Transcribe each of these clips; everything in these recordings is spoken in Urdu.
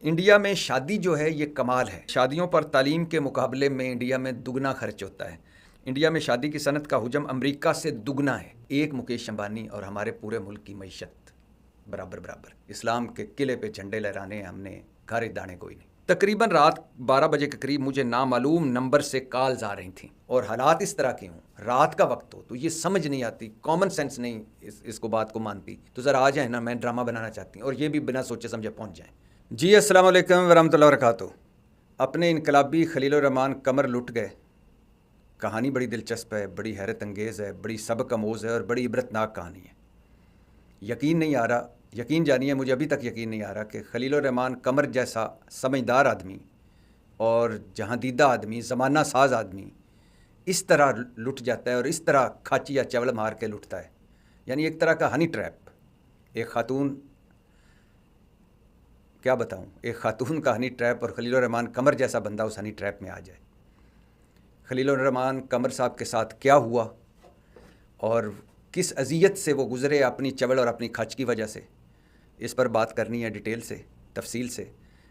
انڈیا میں شادی جو ہے یہ کمال ہے. شادیوں پر تعلیم کے مقابلے میں انڈیا میں دگنا خرچ ہوتا ہے. انڈیا میں شادی کی صنعت کا حجم امریکہ سے دگنا ہے. ایک مکیش امبانی اور ہمارے پورے ملک کی معیشت برابر برابر. اسلام کے قلعے پہ جھنڈے لہرانے ہم نے گھر دانے کوئی نہیں. تقریباً رات 12 بجے کے قریب مجھے نامعلوم نمبر سے کالز آ رہی تھیں اور حالات اس طرح کے ہوں رات کا وقت ہو تو یہ سمجھ نہیں آتی, کامن سینس نہیں اس کو بات کو مانتی, تو ذرا آ جائیں نا, میں ڈرامہ بنانا چاہتی ہوں اور یہ بھی بنا سوچے سمجھے پہنچ جائیں. جی السلام علیکم ورحمۃ اللہ وبرکاتہ. اپنے انقلابی خلیل الرحمان قمر لٹ گئے. کہانی بڑی دلچسپ ہے, بڑی حیرت انگیز ہے, بڑی سبق آموز ہے اور بڑی عبرتناک کہانی ہے. یقین نہیں آ رہا, یقین جانیے مجھے ابھی تک یقین نہیں آ رہا کہ خلیل الرحمان قمر جیسا سمجھدار آدمی اور جہاں دیدہ آدمی, زمانہ ساز آدمی اس طرح لٹ جاتا ہے اور اس طرح کھاچی یا چول مار کے لٹتا ہے. یعنی ایک طرح کا ہنی ٹریپ. ایک خاتون, کیا بتاؤں, ایک خاتون کا ہنی ٹریپ اور خلیل الرحمان قمر جیسا بندہ اس ہنی ٹریپ میں آ جائے. خلیل الرحمان قمر صاحب کے ساتھ کیا ہوا اور کس اذیت سے وہ گزرے اپنی چول اور اپنی کھچ کی وجہ سے, اس پر بات کرنی ہے ڈیٹیل سے, تفصیل سے.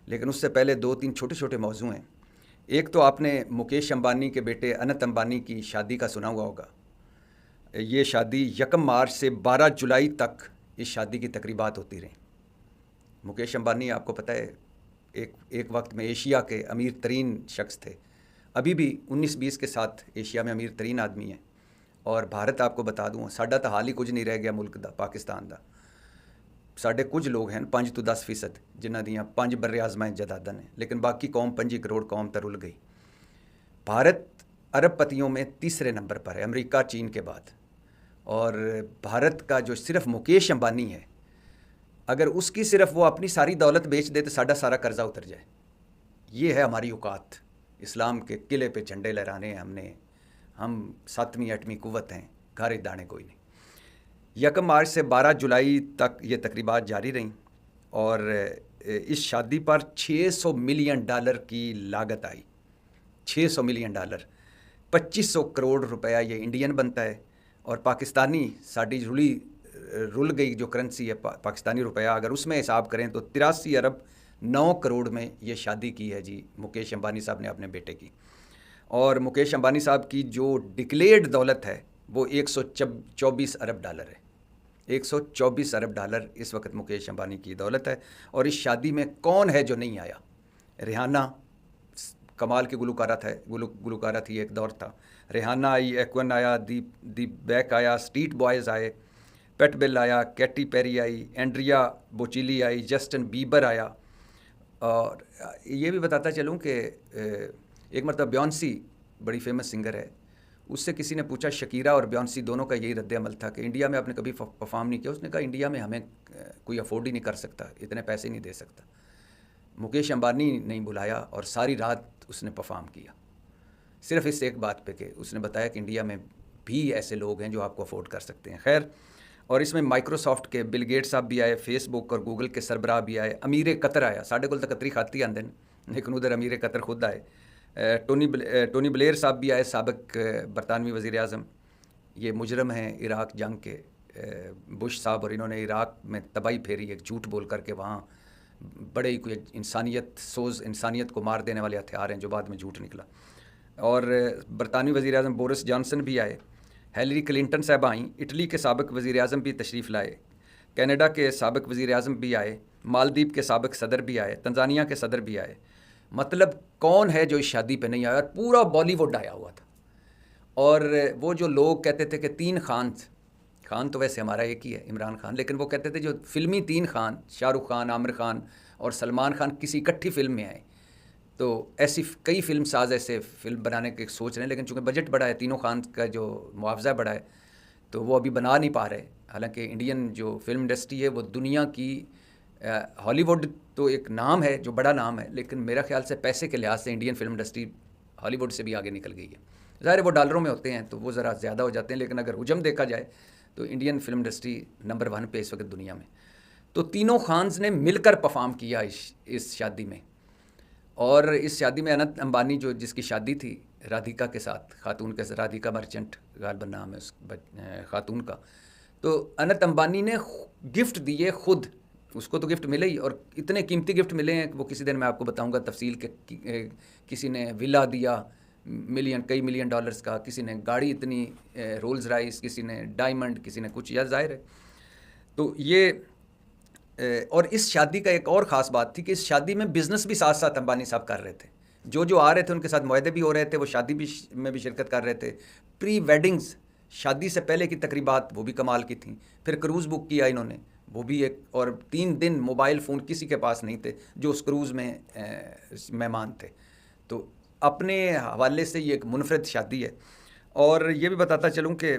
لیکن اس سے پہلے 2-3 چھوٹے چھوٹے موضوع ہیں. ایک تو آپ نے مکیش امبانی کے بیٹے انت امبانی کی شادی کا سنا ہوا ہوگا. یہ شادی 1 مارچ سے 12 جولائی تک اس شادی کی تقریبات ہوتی رہیں. مکیش امبانی آپ کو پتہ ہے ایک وقت میں ایشیا کے امیر ترین شخص تھے. ابھی بھی 19-20 کے ساتھ ایشیا میں امیر ترین آدمی ہیں. اور بھارت آپ کو بتا دوں ساڈا تو حال ہی کچھ نہیں رہ گیا ملک دا, پاکستان دا. ساڈے کچھ لوگ ہیں 5 تو 10% جنہ دیاں 5 بر اعظمیں جداداں ہیں, لیکن باقی قوم 5 کروڑ قوم تے رل گئی. بھارت عرب پتیوں میں تیسرے نمبر پر ہے امریکہ چین کے بعد. اور بھارت کا جو صرف مکیش امبانی ہے, اگر اس کی صرف وہ اپنی ساری دولت بیچ دے تو ساڈا سارا قرضہ اتر جائے. یہ ہے ہماری اوقات. اسلام کے قلعے پہ جھنڈے لہرانے ہیں ہم نے. ہم 7ویں 8ویں قوت ہیں, گھر دانے کوئی نہیں. 1 مارچ سے 12 جولائی تک یہ تقریبات جاری رہیں اور اس شادی پر $600 ملین کی لاگت آئی. $600 ملین, 2500 کروڑ روپیہ یہ انڈین بنتا ہے. اور پاکستانی ساڑی رل گئی جو کرنسی ہے پاکستانی روپیہ, اگر اس میں حساب کریں تو 83 ارب 9 کروڑ میں یہ شادی کی ہے جی مکیش امبانی صاحب نے اپنے بیٹے کی. اور مکیش امبانی صاحب کی جو ڈکلیئرڈ دولت ہے وہ $124 ارب ہے. $124 ارب اس وقت مکیش امبانی کی دولت ہے. اور اس شادی میں کون ہے جو نہیں آیا؟ ریحانہ کمال کی گلوکارہ تھی, ایک دور تھا. ریحانہ آئی, ایکون آیا, دی بیک آیا, سٹریٹ بوائز آئے, پیٹ بل آیا, کیٹی پیری آئی, اینڈریا بوچیلی آئی, جسٹن بیبر آیا. اور یہ بھی بتاتا چلوں کہ ایک مرتبہ بیونسی بڑی فیمس سنگر ہے, اس سے کسی نے پوچھا, شکیرہ اور بیونسی دونوں کا یہی رد عمل تھا کہ انڈیا میں آپ نے کبھی پرفارم نہیں کیا. اس نے کہا انڈیا میں ہمیں کوئی افورڈ ہی نہیں کر سکتا, اتنے پیسے نہیں دے سکتا. مکیش امبانی نہیں بلایا اور ساری رات اس نے پرفارم کیا, صرف اس ایک بات پہ کہ اس نے بتایا کہ انڈیا میں بھی ایسے لوگ ہیں جو آپ کو افورڈ کر سکتے ہیں. خیر, اور اس میں مائکروسافٹ کے بل گیٹ صاحب بھی آئے, فیس بک اور گوگل کے سربراہ بھی آئے, امیر قطر آیا. ساڈے کول تو قطری خاتی آندے ہیں, لیکن ادھر امیر قطر خود آئے. ٹونی بلیر صاحب بھی آئے, سابق برطانوی وزیر اعظم. یہ مجرم ہیں عراق جنگ کے, بش صاحب, اور انہوں نے عراق میں تباہی پھیری ایک جھوٹ بول کر کے. وہاں بڑے ہی کوئی انسانیت کو مار دینے والے ہتھیار ہیں جو بعد میں جھوٹ نکلا. اور برطانوی وزیر اعظم بورس جانسن بھی آئے, ہیلری کلنٹن صاحبہ آئیں, اٹلی کے سابق وزیر اعظم بھی تشریف لائے, کینیڈا کے سابق وزیر اعظم بھی آئے, مالدیپ کے سابق صدر بھی آئے, تنزانیہ کے صدر بھی آئے. مطلب کون ہے جو اس شادی پہ نہیں آیا؟ اور پورا بالی ووڈ آیا ہوا تھا. اور وہ جو لوگ کہتے تھے کہ 3 خان تو ویسے ہمارا ایک ہی ہے, عمران خان, لیکن وہ کہتے تھے جو فلمی 3 خان, شاہ رخ خان, عامر خان اور سلمان خان کسی اکٹھی فلم میں آئے. تو ایسی کئی فلم ساز ایسے فلم بنانے کے سوچ رہے ہیں, لیکن چونکہ بجٹ بڑا ہے, تینوں خان کا جو معاوضہ بڑا ہے, تو وہ ابھی بنا نہیں پا رہے. حالانکہ انڈین جو فلم انڈسٹری ہے وہ دنیا کی, ہالی ووڈ تو ایک نام ہے جو بڑا نام ہے, لیکن میرا خیال سے پیسے کے لحاظ سے انڈین فلم انڈسٹری ہالی ووڈ سے بھی آگے نکل گئی ہے. ظاہر ہے وہ ڈالروں میں ہوتے ہیں تو وہ ذرا زیادہ ہو جاتے ہیں, لیکن اگر حجم دیکھا جائے تو انڈین فلم انڈسٹری نمبر 1 پہ اس وقت دنیا میں. تو تینوں خانز نے مل کر پرفارم کیا اس شادی میں. اور اس شادی میں انت امبانی جو جس کی شادی تھی رادھیکا کے ساتھ, خاتون کے ساتھ, رادھیکا مرچنٹ غالباً نام ہے اس خاتون کا, تو انت امبانی نے گفٹ دیے خود اس کو تو گفٹ ملے ہی، اور اتنے قیمتی گفٹ ملے ہیں کہ وہ کسی دن میں آپ کو بتاؤں گا تفصیل کہ کسی نے ولا دیا کئی ملین ڈالرز کا، کسی نے گاڑی اتنی رولز رائس، کسی نے ڈائمنڈ، کسی نے کچھ، یا ظاہر ہے. تو یہ اور اس شادی کا ایک اور خاص بات تھی کہ اس شادی میں بزنس بھی ساتھ ساتھ امبانی صاحب کر رہے تھے. جو آ رہے تھے ان کے ساتھ معاہدے بھی ہو رہے تھے، وہ شادی میں بھی شرکت کر رہے تھے. پری ویڈنگز، شادی سے پہلے کی تقریبات، وہ بھی کمال کی تھیں. پھر کروز بک کیا انہوں نے، وہ بھی ایک، اور 3 دن موبائل فون کسی کے پاس نہیں تھے جو اس کروز میں مہمان تھے. تو اپنے حوالے سے یہ ایک منفرد شادی ہے. اور یہ بھی بتاتا چلوں کہ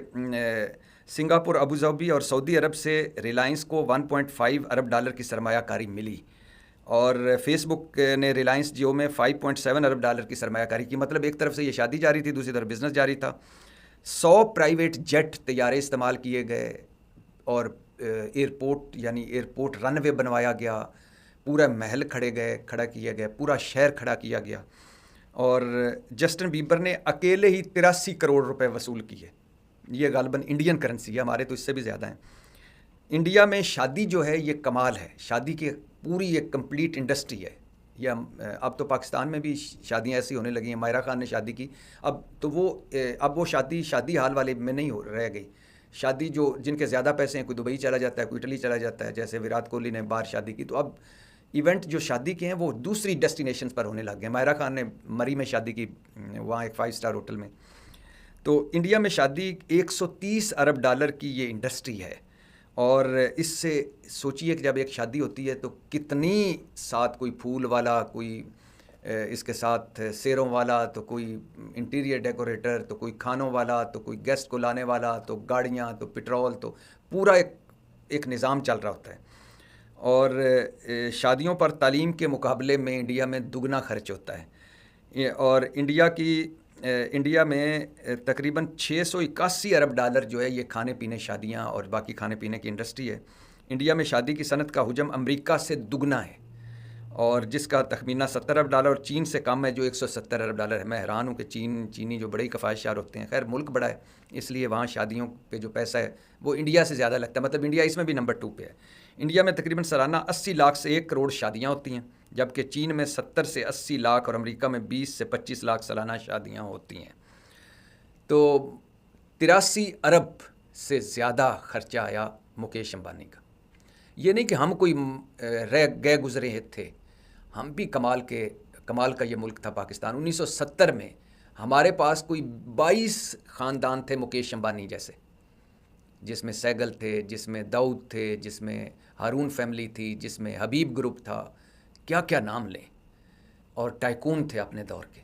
سنگاپور، ابوظہبی اور سعودی عرب سے ریلائنس کو 1.5 ارب ڈالر کی سرمایہ کاری ملی، اور فیس بک نے ریلائنس جیو میں 5.7 ارب ڈالر کی سرمایہ کاری کی. مطلب ایک طرف سے یہ شادی جاری تھی، دوسری طرف بزنس جاری تھا. 100 پرائیویٹ جیٹ طیارے استعمال کیے گئے، اور ایئرپورٹ رن وے بنوایا گیا، پورا محل کھڑا کیا گیا، پورا شہر کھڑا کیا گیا. اور جسٹن بیبر نے اکیلے ہی 83 کروڑ روپے وصول کیے. یہ غالباً انڈین کرنسی ہے، ہمارے تو اس سے بھی زیادہ ہیں. انڈیا میں شادی جو ہے یہ کمال ہے، شادی کی پوری ایک کمپلیٹ انڈسٹری ہے. اب تو پاکستان میں بھی شادیاں ایسی ہونے لگی ہیں. ماہرہ خان نے شادی کی، اب وہ شادی حال والے میں نہیں رہ گئی. شادی جن کے زیادہ پیسے ہیں، کوئی دبئی چلا جاتا ہے، کوئی اٹلی چلا جاتا ہے، جیسے وراٹ کوہلی نے باہر شادی کی. تو اب ایونٹ جو شادی کے ہیں وہ دوسری ڈیسٹینیشنز پر ہونے لگ گئے. ماہرہ خان نے مری میں شادی کی، وہاں ایک 5 اسٹار ہوٹل میں. تو انڈیا میں شادی 130 ارب ڈالر کی یہ انڈسٹری ہے. اور اس سے سوچیے کہ جب ایک شادی ہوتی ہے تو کتنی، ساتھ کوئی پھول والا، کوئی اس کے ساتھ سیروں والا، تو کوئی انٹیریئر ڈیکوریٹر، تو کوئی کھانوں والا، تو کوئی گیسٹ کو لانے والا، تو گاڑیاں، تو پٹرول، تو پورا ایک نظام چل رہا ہوتا ہے. اور شادیوں پر تعلیم کے مقابلے میں انڈیا میں دگنا خرچ ہوتا ہے. اور انڈیا میں تقریباً 681 ارب ڈالر جو ہے یہ کھانے پینے، شادیاں اور باقی کھانے پینے کی انڈسٹری ہے. انڈیا میں شادی کی صنعت کا حجم امریکہ سے دگنا ہے، اور جس کا تخمینہ 70 ارب ڈالر، اور چین سے کم ہے جو 170 ارب ڈالر ہے. میں حیران ہوں کہ چینی جو بڑے ہی کفایتشار ہوتے ہیں، خیر ملک بڑا ہے اس لیے وہاں شادیوں پہ جو پیسہ ہے وہ انڈیا سے زیادہ لگتا ہے. مطلب انڈیا اس میں بھی نمبر 2 پہ ہے. انڈیا میں تقریباً سالانہ 80 لاکھ سے 1 کروڑ شادیاں ہوتی ہیں، جبکہ چین میں 70 سے 80 لاکھ اور امریکہ میں 20 سے 25 لاکھ سالانہ شادیاں ہوتی ہیں. تو 83 ارب سے زیادہ خرچہ آیا مکیش امبانی کا. یہ نہیں کہ ہم کوئی گئے گزرے تھے، ہم بھی کمال کا یہ ملک تھا پاکستان. 1970 میں ہمارے پاس کوئی 22 خاندان تھے مکیش امبانی جیسے، جس میں سیگل تھے، جس میں داؤد تھے، جس میں ہارون فیملی تھی، جس میں حبیب گروپ تھا، کیا نام لیں. اور ٹائکون تھے اپنے دور کے.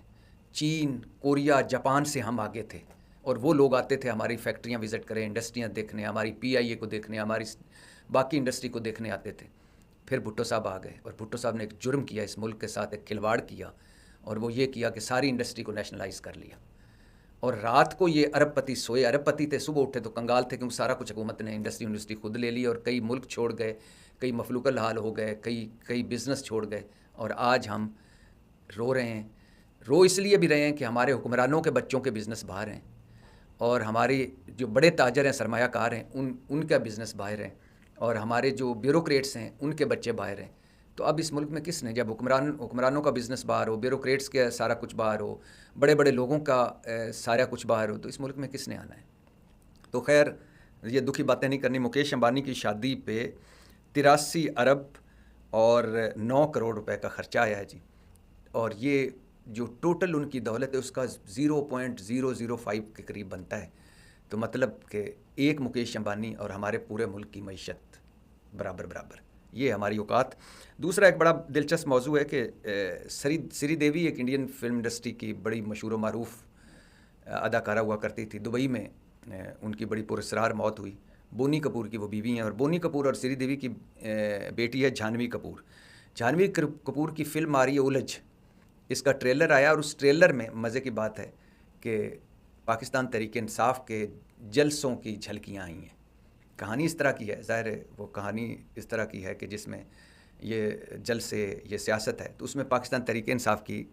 چین، کوریا، جاپان سے ہم آگے تھے، اور وہ لوگ آتے تھے ہماری فیکٹریاں وزٹ کریں، انڈسٹریاں دیکھنے، ہماری PIA کو دیکھنے، ہماری باقی انڈسٹری کو دیکھنے آتے تھے. پھر بھٹو صاحب آ گئے، اور بھٹو صاحب نے ایک جرم کیا اس ملک کے ساتھ، ایک کھلواڑ کیا، اور وہ یہ کیا کہ ساری انڈسٹری کو نیشنلائز کر لیا. اور رات کو یہ ارب پتی سوئے، ارب پتی تھے، صبح اٹھے تو کنگال تھے، کیونکہ سارا کچھ حکومت نے انڈسٹری خود لے لی، اور کئی ملک چھوڑ گئے، کئی مفلوک الحال ہو گئے، کئی بزنس چھوڑ گئے. اور آج ہم رو رہے ہیں. رو اس لیے بھی رہے ہیں کہ ہمارے حکمرانوں کے بچوں کے بزنس باہر ہیں، اور ہمارے جو بڑے تاجر ہیں، سرمایہ کار ہیں، ان کا بزنس باہر ہے، اور ہمارے جو بیوروکریٹس ہیں ان کے بچے باہر ہیں. تو اب اس ملک میں کس نے، جب حکمرانوں کا بزنس باہر ہو، بیوروکریٹس کے سارا کچھ باہر ہو، بڑے بڑے لوگوں کا سارا کچھ باہر ہو، تو اس ملک میں کس نے آنا ہے. تو خیر یہ دکھی باتیں نہیں کرنی. مکیش امبانی کی شادی پہ 83 ارب اور 9 کروڑ روپے کا خرچہ آیا ہے جی. اور یہ جو ٹوٹل ان کی دولت ہے اس کا 0.005 کے قریب بنتا ہے. تو مطلب کہ ایک مکیش امبانی اور ہمارے پورے ملک کی معیشت برابر. یہ ہماری اوقات. دوسرا ایک بڑا دلچسپ موضوع ہے کہ سری دیوی ایک انڈین فلم انڈسٹری کی بڑی مشہور و معروف اداکارہ ہوا کرتی تھی. دبئی میں ان کی بڑی پراسرار موت ہوئی. بونی کپور کی وہ بیوی ہیں، اور بونی کپور اور سری دیوی کی بیٹی ہے جھانوی کپور. جھانوی کپور کی فلم آ رہی ہے الجھ. اس کا ٹریلر آیا، اور اس ٹریلر میں مزے کی بات ہے کہ پاکستان تحریک انصاف کے جلسوں کی جھلکیاں آئی ہیں. کہانی اس طرح کی ہے، ظاہر ہے وہ کہانی اس طرح کی ہے کہ جس میں یہ جلسے، یہ سیاست ہے، تو اس میں پاکستان تحریک انصاف کی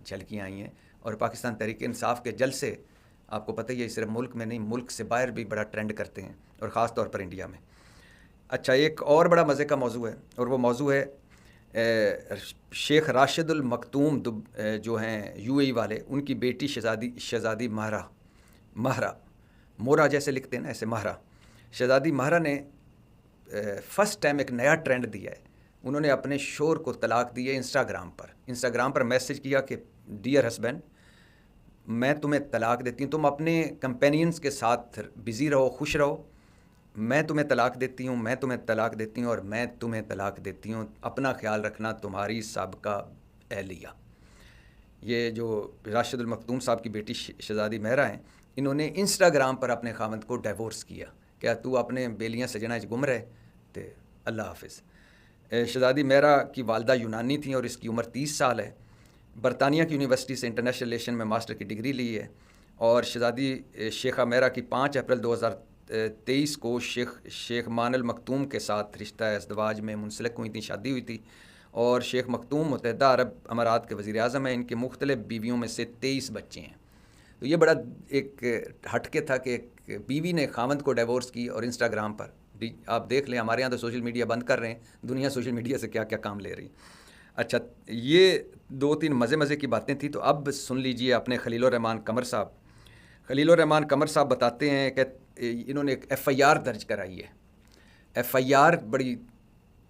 جھلکیاں آئی ہیں. اور پاکستان تحریک انصاف کے جلسے آپ کو پتہ ہی ہے، صرف ملک میں نہیں، ملک سے باہر بھی بڑا ٹرینڈ کرتے ہیں، اور خاص طور پر انڈیا میں. اچھا، ایک اور بڑا مزے کا موضوع ہے، اور وہ موضوع ہے شیخ راشد المختوم جو ہیں یو اے ای والے، ان کی بیٹی شہزادی مہرہ مورا جیسے لکھتے ہیں نا، ایسے مہرہ، شہزادی مہرہ نے فرسٹ ٹائم ایک نیا ٹرینڈ دیا ہے. انہوں نے اپنے شوہر کو طلاق دی ہے انسٹاگرام پر میسج کیا کہ ڈیئر ہسبینڈ، میں تمہیں طلاق دیتی ہوں، تم اپنے کمپینینز کے ساتھ بزی رہو، خوش رہو، میں تمہیں طلاق دیتی ہوں، میں تمہیں طلاق دیتی ہوں، اور میں تمہیں طلاق دیتی ہوں، اپنا خیال رکھنا، تمہاری سابقہ اہلیہ. یہ جو راشد المختوم صاحب کی بیٹی شہزادی مہرہ ہیں، انہوں نے انسٹاگرام پر اپنے خاوند کو ڈیورس کیا. کیا تو اپنے بیلیاں سجنا گم رہے تے اللہ حافظ. شہزادی مہرہ کی والدہ یونانی تھیں اور اس کی عمر 30 سال ہے. برطانیہ کی یونیورسٹی سے انٹرنیشنل ریلیشن میں ماسٹر کی ڈگری لی ہے، اور شہزادی شیخہ مہرہ کی 5 اپریل 2023 کو شیخ مان المختوم کے ساتھ رشتہ ازدواج میں منسلک ہوئی تھیں، شادی ہوئی تھی. اور شیخ مختوم متحدہ عرب امارات کے وزیر اعظم ہیں. ان کے مختلف بیویوں میں سے 23 بچے ہیں. تو یہ بڑا ایک ہٹ کے تھا کہ ایک بیوی نے خاوند کو ڈیورس کی، اور انسٹاگرام پر بھی آپ دیکھ لیں، ہمارے یہاں تو سوشل میڈیا بند کر رہے ہیں، دنیا سوشل میڈیا سے کیا کیا کام لے رہی. اچھا، یہ 2-3 مزے کی باتیں تھیں. تو اب سن لیجئے اپنے خلیل الرحمان قمر صاحب. خلیل الرحمان قمر صاحب بتاتے ہیں کہ انہوں نے ایک ایف آئی آر درج کرائی ہے. ایف آئی آر بڑی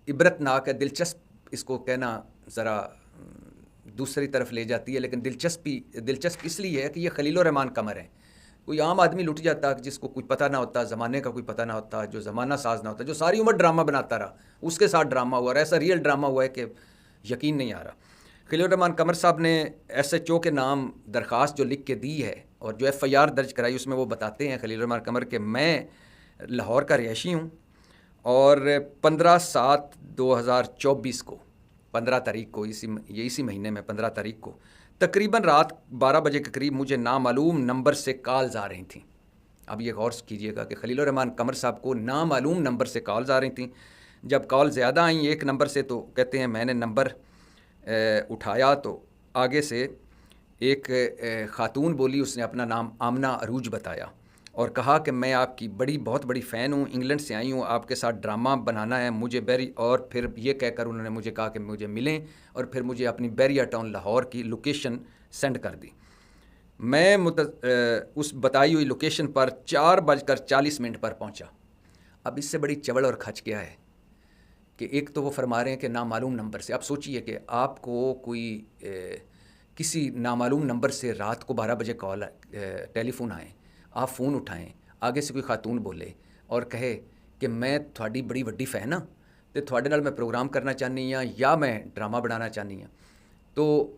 عبرتناک ہے، دلچسپ اس کو کہنا ذرا دوسری طرف لے جاتی ہے، لیکن دلچسپ اس لیے ہے کہ یہ خلیل الرحمان قمر ہیں. کوئی عام آدمی لٹ جاتا جس کو کچھ پتہ نہ ہوتا، زمانے کا کوئی پتہ نہ ہوتا، جو زمانہ ساز نہ ہوتا، جو ساری عمر ڈرامہ بناتا رہا، اس کے ساتھ ڈرامہ ہوا، اور ایسا ریئل ڈرامہ ہوا ہے کہ یقین نہیں آ رہا. خلیل الرحمان قمر صاحب نے ایس ایچ او کے نام درخواست جو لکھ کے دی ہے اور جو ایف آئی آر درج کرائی، اس میں وہ بتاتے ہیں خلیل الرحمان قمر کہ میں لاہور کا رہائشی ہوں، اور 15/7/2024 کو 15 تاریخ کو اسی مہینے میں 15 تاریخ کو تقریباً رات 12 بجے کے قریب مجھے نامعلوم نمبر سے کالز آ رہی تھیں. اب یہ غور کیجئے گا کہ خلیل الرحمان قمر صاحب کو نامعلوم نمبر سے کالز آ رہی تھیں. جب کال زیادہ آئیں ایک نمبر سے تو کہتے ہیں میں نے نمبر اٹھایا تو آگے سے ایک خاتون بولی، اس نے اپنا نام آمنہ عروج بتایا اور کہا کہ میں آپ کی بہت بڑی فین ہوں، انگلینڈ سے آئی ہوں، آپ کے ساتھ ڈرامہ بنانا ہے مجھے اور پھر یہ کہہ کر انہوں نے مجھے کہا کہ مجھے ملیں، اور پھر مجھے اپنی بیریا ٹاؤن لاہور کی لوکیشن سینڈ کر دی. میں اس بتائی ہوئی لوکیشن پر 4:40 پر پہنچا. اب اس سے بڑی چوڑ اور کھچ کیا ہے کہ ایک تو وہ فرما رہے ہیں کہ نامعلوم نمبر سے. آپ سوچئے کہ آپ کو کوئی کسی نامعلوم نمبر سے رات کو 12 بجے ٹیلی فون آئے، آپ فون اٹھائیں، آگے سے کوئی خاتون بولے اور کہے کہ میں تھوڑی بڑی وڈی فین ہاں تے تھوڑے نال میں پروگرام کرنا چاہنی ہاں یا میں ڈرامہ بنانا چاہنی ہاں. تو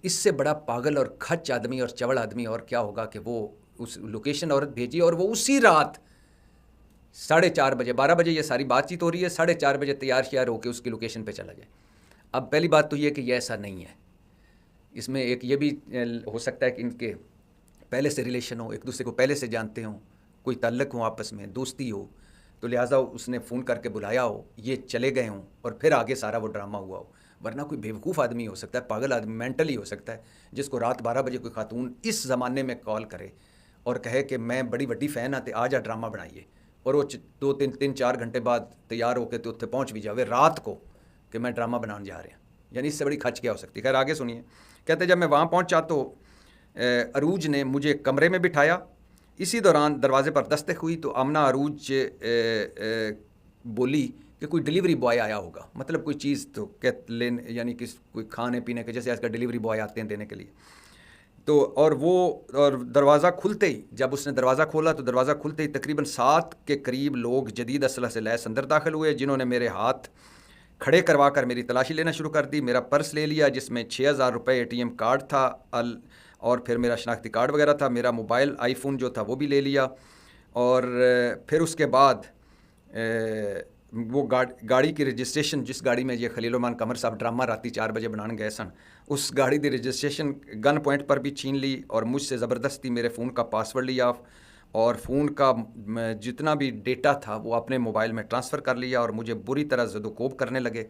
اس سے بڑا پاگل اور کھچ آدمی اور چوڑ آدمی اور کیا ہوگا کہ وہ اس لوکیشن عورت بھیجی اور وہ اسی رات 4:30 بجے 12 بجے یہ ساری بات چیت ہو رہی ہے، 4:30 بجے تیار شیار ہو کے اس کی لوکیشن پہ چلا جائے. اب پہلی بات تو یہ کہ یہ ایسا نہیں ہے. اس میں ایک یہ بھی ہو سکتا ہے کہ ان کے پہلے سے ریلیشن ہو، ایک دوسرے کو پہلے سے جانتے ہوں، کوئی تعلق ہوں، آپس میں دوستی ہو، تو لہٰذا اس نے فون کر کے بلایا ہو، یہ چلے گئے ہوں اور پھر آگے سارا وہ ڈرامہ ہوا ہو. ورنہ کوئی بیوقوف آدمی ہو سکتا ہے، پاگل آدمی، مینٹلی ہو سکتا ہے، جس کو رات 12 بجے کوئی خاتون اس زمانے میں کال کرے اور کہے کہ میں بڑی وڈی فین ہاں تے آ جا ڈرامہ بنائیے، اور وہ 2-3-4 گھنٹے بعد تیار ہو کے تو اتنے پہنچ بھی جاوے رات کو کہ میں ڈرامہ بنانے جا رہے ہیں. یعنی اس سے بڑی کھچ کیا ہو سکتی ہے. خیر آگے سنیے. کہتے جب میں وہاں پہنچا تو عروج نے مجھے کمرے میں بٹھایا. اسی دوران دروازے پر دستک ہوئی تو آمنہ عروج بولی کہ کوئی ڈیلیوری بوائے آیا ہوگا، مطلب کوئی چیز تو یعنی کہ کوئی کھانے پینے کے، جیسے آج کل ڈیلیوری بوائے آتے ہیں دینے کے لیے. تو اور دروازہ کھلتے ہی، جب اس نے دروازہ کھولا تو دروازہ کھلتے ہی تقریباً 7 کے قریب لوگ جدید اسلحہ سے لیس اندر داخل ہوئے، جنہوں نے میرے ہاتھ کھڑے کروا کر میری تلاشی لینا شروع کر دی. میرا پرس لے لیا جس میں 6,000 روپے ATM کارڈ تھا اور پھر میرا شناختی کارڈ وغیرہ تھا. میرا موبائل آئی فون جو تھا وہ بھی لے لیا، اور پھر اس کے بعد وہ گاڑی کی رجسٹریشن، جس گاڑی میں یہ خلیل الرحمان قمر صاحب ڈرامہ راتی 4 بجے بنانے گئے سن، اس گاڑی کی رجسٹریشن گن پوائنٹ پر بھی چھین لی، اور مجھ سے زبردستی میرے فون کا پاسورڈ لیا اور فون کا جتنا بھی ڈیٹا تھا وہ اپنے موبائل میں ٹرانسفر کر لیا، اور مجھے بری طرح زد و کوب کرنے لگے.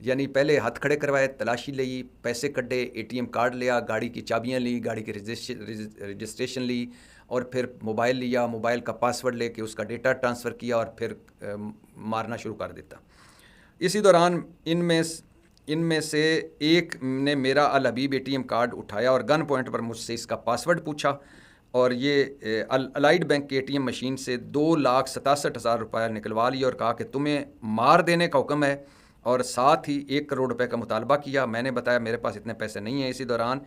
یعنی پہلے ہاتھ کھڑے کروائے، تلاشی لی، پیسے کڈے، ATM کارڈ لیا، گاڑی کی چابیاں لی، گاڑی کی رجسٹریشن لی، اور پھر موبائل لیا, موبائل کا پاسورڈ لے کے اس کا ڈیٹا ٹرانسفر کیا اور پھر مارنا شروع کر دیتا. اسی دوران ان میں سے ایک نے میرا الحبیب اے ٹی ایم کارڈ اٹھایا اور گن پوائنٹ پر مجھ سے اس کا پاسورڈ پوچھا, اور یہ الائڈ بینک کے اے ٹی ایم مشین سے 2,67,000 روپے نکلوا لیا اور کہا کہ تمہیں مار دینے کا حکم ہے, اور ساتھ ہی 1 کروڑ روپے کا مطالبہ کیا. میں نے بتایا میرے پاس اتنے پیسے نہیں ہیں. اسی دوران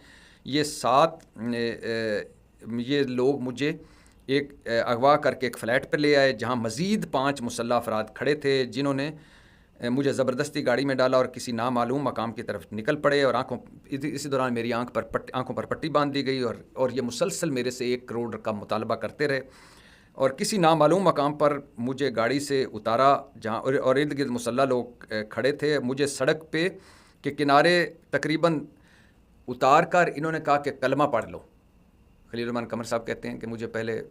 یہ لوگ مجھے ایک اغوا کر کے ایک فلیٹ پہ لے آئے جہاں مزید 5 مسلح افراد کھڑے تھے, جنہوں نے مجھے زبردستی گاڑی میں ڈالا اور کسی نامعلوم مقام کی طرف نکل پڑے, اور اسی دوران میری آنکھوں پر پٹی باندھ دی گئی, اور یہ مسلسل میرے سے 1 کروڑ کا مطالبہ کرتے رہے, اور کسی نامعلوم مقام پر مجھے گاڑی سے اتارا جہاں اور ارد گرد مسلح لوگ کھڑے تھے. مجھے سڑک پہ کے کنارے تقریباً اتار کر انہوں نے کہا کہ کلمہ پڑھ لو. خلیل الرحمان قمر صاحب کہتے ہیں کہ مجھے پہلے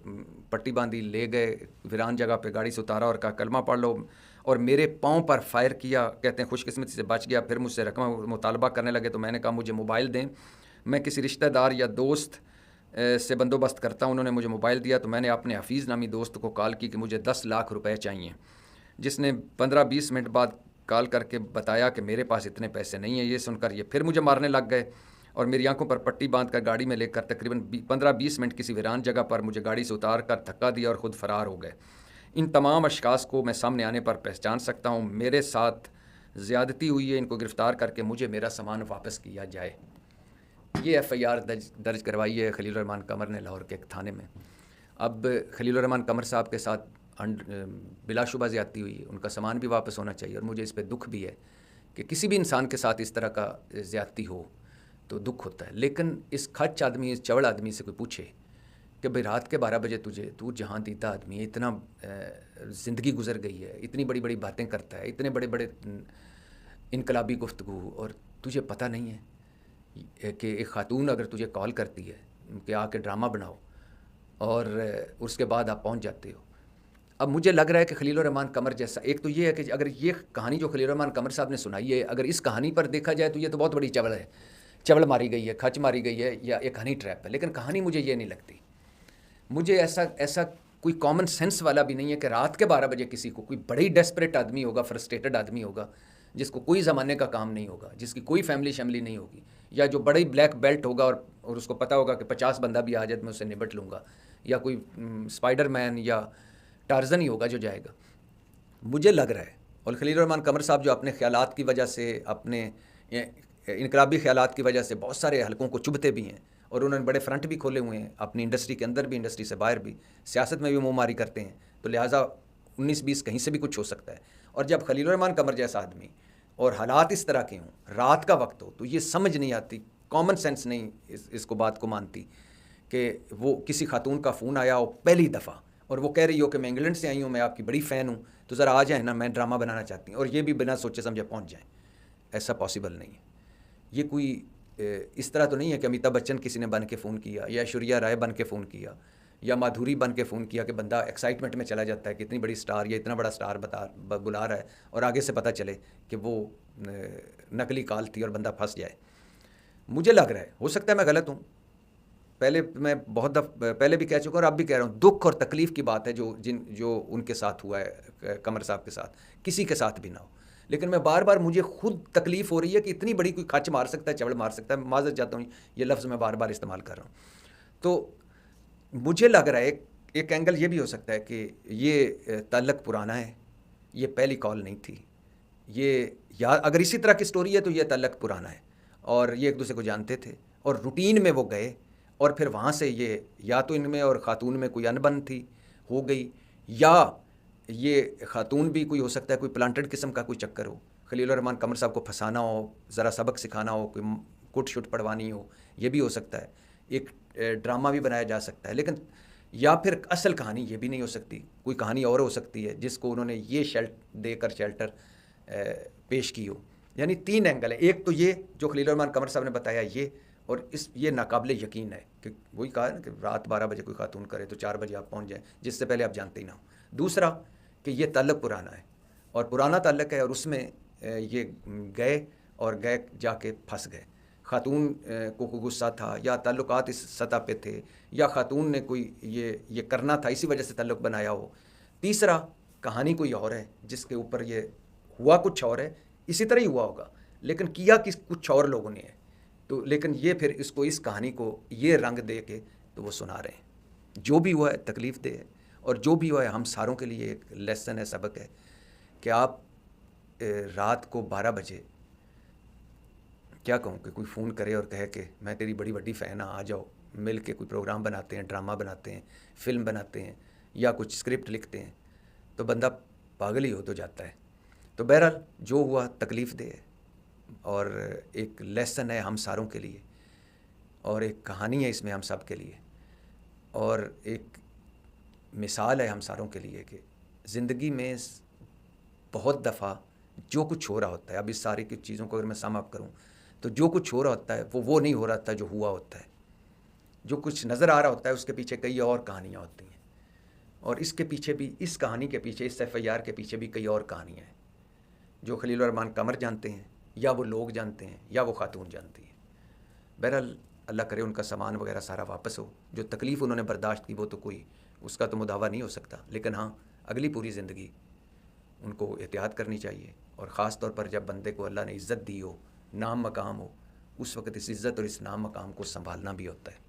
پٹی باندھی, لے گئے ویران جگہ پہ, گاڑی سے اتارا اور کہا کلمہ پڑھ لو, اور میرے پاؤں پر فائر کیا. کہتے ہیں خوش قسمتی سے بچ گیا. پھر مجھ سے رقم مطالبہ کرنے لگے تو میں نے کہا مجھے موبائل دیں, میں کسی رشتہ دار یا دوست سے بندوبست کرتا ہوں. انہوں نے مجھے موبائل دیا تو میں نے اپنے حفیظ نامی دوست کو کال کی کہ مجھے 10 لاکھ روپے چاہیے, جس نے 15-20 منٹ بعد کال کر کے بتایا کہ میرے پاس اتنے پیسے نہیں ہیں. یہ سن کر یہ پھر مجھے مارنے لگ گئے اور میری آنکھوں پر پٹی باندھ کر گاڑی میں لے کر تقریباً 15-20 منٹ کسی ویران جگہ پر مجھے گاڑی سے اتار کر دھکا دیا اور خود فرار ہو گئے. ان تمام اشخاص کو میں سامنے آنے پر پہچان سکتا ہوں. میرے ساتھ زیادتی ہوئی ہے, ان کو گرفتار کر کے مجھے میرا سامان واپس کیا جائے. یہ ایف آئی آر درج کروائی ہے خلیل الرحمان قمر نے لاہور کے ایک تھانے میں. اب خلیل الرحمان قمر صاحب کے ساتھ بلا شبہ زیادتی ہوئی ہے, ان کا سامان بھی واپس ہونا چاہیے, اور مجھے اس پہ دکھ بھی ہے کہ کسی بھی انسان کے ساتھ اس طرح کا زیادتی ہو تو دکھ ہوتا ہے. لیکن اس کھچ آدمی, اس چوڑ آدمی سے کوئی پوچھے کہ بھائی رات کے 12 بجے تو جہاں دیتا آدمی ہے, اتنا زندگی گزر گئی ہے, اتنی بڑی بڑی باتیں کرتا ہے, اتنے بڑے بڑے انقلابی گفتگو, اور تجھے پتہ نہیں ہے کہ ایک خاتون اگر تجھے کال کرتی ہے کہ آ کے ڈرامہ بناؤ, اور اس کے بعد آپ پہنچ جاتے ہو. اب مجھے لگ رہا ہے کہ خلیل الرحمان قمر جیسا, ایک تو یہ ہے کہ اگر یہ کہانی جو خلیل الرحمان قمر صاحب نے سنائی ہے, اگر اس کہانی پر دیکھا جائے تو یہ تو بہت بڑی چوڑ ماری گئی ہے, کھچ ماری گئی ہے, یا ایک ہنی ٹریپ ہے. لیکن کہانی مجھے یہ نہیں لگتی. مجھے ایسا کوئی کامن سینس والا بھی نہیں ہے کہ رات کے 12 بجے کسی کو, کوئی بڑی ڈیسپریٹ آدمی ہوگا, فرسٹریٹڈ آدمی ہوگا, جس کو کوئی زمانے کا کام نہیں ہوگا, جس کی کوئی فیملی نہیں ہوگی, یا جو بڑی بلیک بیلٹ ہوگا اور اس کو پتہ ہوگا کہ 50 بندہ بھی آ جائے میں اسے نبٹ لوں گا, یا کوئی اسپائڈر مین یا ٹارزن ہی ہوگا جو جائے گا. مجھے لگ رہا ہے, اور خلیل الرحمان قمر صاحب جو اپنے خیالات کی وجہ سے, اپنے انقلابی خیالات کی وجہ سے بہت سارے حلقوں کو چبھتے بھی ہیں, اور انہوں نے بڑے فرنٹ بھی کھولے ہوئے ہیں اپنی انڈسٹری کے اندر بھی, انڈسٹری سے باہر بھی, سیاست میں بھی منہ ماری کرتے ہیں, تو لہٰذا 19-20 کہیں سے بھی کچھ ہو سکتا ہے. اور جب خلیل الرحمان قمر جیسا آدمی اور حالات اس طرح کے ہوں, رات کا وقت ہو, تو یہ سمجھ نہیں آتی, کامن سینس نہیں اس کو بات کو مانتی کہ وہ کسی خاتون کا فون آیا ہو پہلی دفعہ, اور وہ کہہ رہی ہو کہ میں انگلینڈ سے آئی ہوں, میں آپ کی بڑی فین ہوں, تو ذرا آ جائیں نا, میں ڈرامہ بنانا چاہتی ہوں, اور یہ بھی بنا سوچے سمجھے پہنچ جائیں. ایسا پاسبل نہیں ہے. یہ کوئی اس طرح تو نہیں ہے کہ امیتابھ بچن کسی نے بن کے فون کیا, یا ایشوریا رائے بن کے فون کیا, یا مادھوری بن کے فون کیا, کہ بندہ ایکسائٹمنٹ میں چلا جاتا ہے کہ اتنی بڑی سٹار یا اتنا بڑا سٹار بلا رہا ہے, اور آگے سے پتہ چلے کہ وہ نقلی کال تھی اور بندہ پھنس جائے. مجھے لگ رہا ہے, ہو سکتا ہے میں غلط ہوں, پہلے میں بہت پہلے بھی کہہ چکا ہوں اور اب بھی کہہ رہا ہوں, دکھ اور تکلیف کی بات ہے جو ان کے ساتھ ہوا ہے, قمر صاحب کے ساتھ, کسی کے ساتھ بھی نہ ہو. لیکن میں بار بار مجھے خود تکلیف ہو رہی ہے کہ اتنی بڑی کوئی کھچ مار سکتا ہے, چوڑ مار سکتا ہے. معذرت چاہتا ہوں, یہ لفظ میں بار بار استعمال کر رہا ہوں. تو مجھے لگ رہا ہے ایک اینگل یہ بھی ہو سکتا ہے کہ یہ تعلق پرانا ہے, یہ پہلی کال نہیں تھی. یہ یا اگر اسی طرح کی سٹوری ہے تو یہ تعلق پرانا ہے, اور یہ ایک دوسرے کو جانتے تھے, اور روٹین میں وہ گئے, اور پھر وہاں سے یہ یا تو ان میں اور خاتون میں کوئی انبن تھی ہو گئی, یا یہ خاتون بھی کوئی ہو سکتا ہے کوئی پلانٹڈ قسم کا کوئی چکر ہو, خلیل الرحمان قمر صاحب کو پھنسانا ہو, ذرا سبق سکھانا ہو, کوئی کٹ شٹ پڑھوانی ہو, یہ بھی ہو سکتا ہے. ایک ڈرامہ بھی بنایا جا سکتا ہے. لیکن یا پھر اصل کہانی یہ بھی نہیں ہو سکتی, کوئی کہانی اور ہو سکتی ہے جس کو انہوں نے یہ دے کر شیلٹر پیش کی ہو. یعنی 3 اینگل ہے. ایک تو یہ جو خلیل الرحمان قمر صاحب نے بتایا یہ, اور یہ ناقابل یقین ہے کہ وہی کہا نا کہ رات 12 بجے کوئی خاتون کرے تو 4 بجے آپ پہنچ جائیں, جس سے پہلے آپ جانتے ہی نہ ہو. دوسرا کہ یہ تعلق پرانا ہے, اور پرانا تعلق ہے, اور اس میں یہ گئے جا کے پھنس گئے. خاتون کو کوئی غصہ تھا یا تعلقات اس سطح پہ تھے یا خاتون نے کوئی یہ کرنا تھا اسی وجہ سے تعلق بنایا ہو. تیسرا کہانی کوئی اور ہے جس کے اوپر یہ ہوا کچھ اور ہے، اسی طرح ہی ہوا ہوگا لیکن کیا کچھ اور لوگوں نے ہے. تو لیکن یہ پھر اس کہانی کو یہ رنگ دے کے تو وہ سنا رہے ہیں. جو بھی ہوا ہے تکلیف دہ ہے، اور جو بھی ہوا ہے ہم ساروں کے لیے ایک لیسن ہے، سبق ہے کہ آپ رات کو 12 بجے کیا کہوں کہ کوئی فون کرے اور کہے کہ میں تیری بڑی بڑی فین ہوں، آ جاؤ مل کے کوئی پروگرام بناتے ہیں، ڈرامہ بناتے ہیں، فلم بناتے ہیں یا کچھ اسکرپٹ لکھتے ہیں، تو بندہ پاگل ہی ہو تو جاتا ہے. تو بہرحال جو ہوا تکلیف دہ ہے اور ایک لیسن ہے ہم ساروں کے لیے، اور ایک کہانی ہے اس میں ہم سب کے لیے، اور ایک مثال ہے ہم ساروں کے لیے کہ زندگی میں بہت دفعہ جو کچھ ہو رہا ہوتا ہے، اب اس ساری کی چیزوں کو اگر میں سم اپ کروں تو جو کچھ ہو رہا ہوتا ہے وہ نہیں ہو رہا ہوتا جو ہوا ہوتا ہے. جو کچھ نظر آ رہا ہوتا ہے اس کے پیچھے کئی اور کہانیاں ہوتی ہیں، اور اس کے پیچھے بھی، اس کہانی کے پیچھے، اس FIR کے پیچھے بھی کئی اور کہانیاں ہیں جو خلیل الرحمان قمر جانتے ہیں یا وہ لوگ جانتے ہیں یا وہ خاتون جانتی ہیں. بہرحال اللہ کرے ان کا سامان وغیرہ سارا واپس ہو. جو تکلیف انہوں نے برداشت کی وہ تو کوئی اس کا تو مداوع نہیں ہو سکتا، لیکن ہاں اگلی پوری زندگی ان کو احتیاط کرنی چاہیے، اور خاص طور پر جب بندے کو اللہ نے عزت دی ہو، نام مقام ہو، اس وقت اس عزت اور اس نام مقام کو سنبھالنا بھی ہوتا ہے.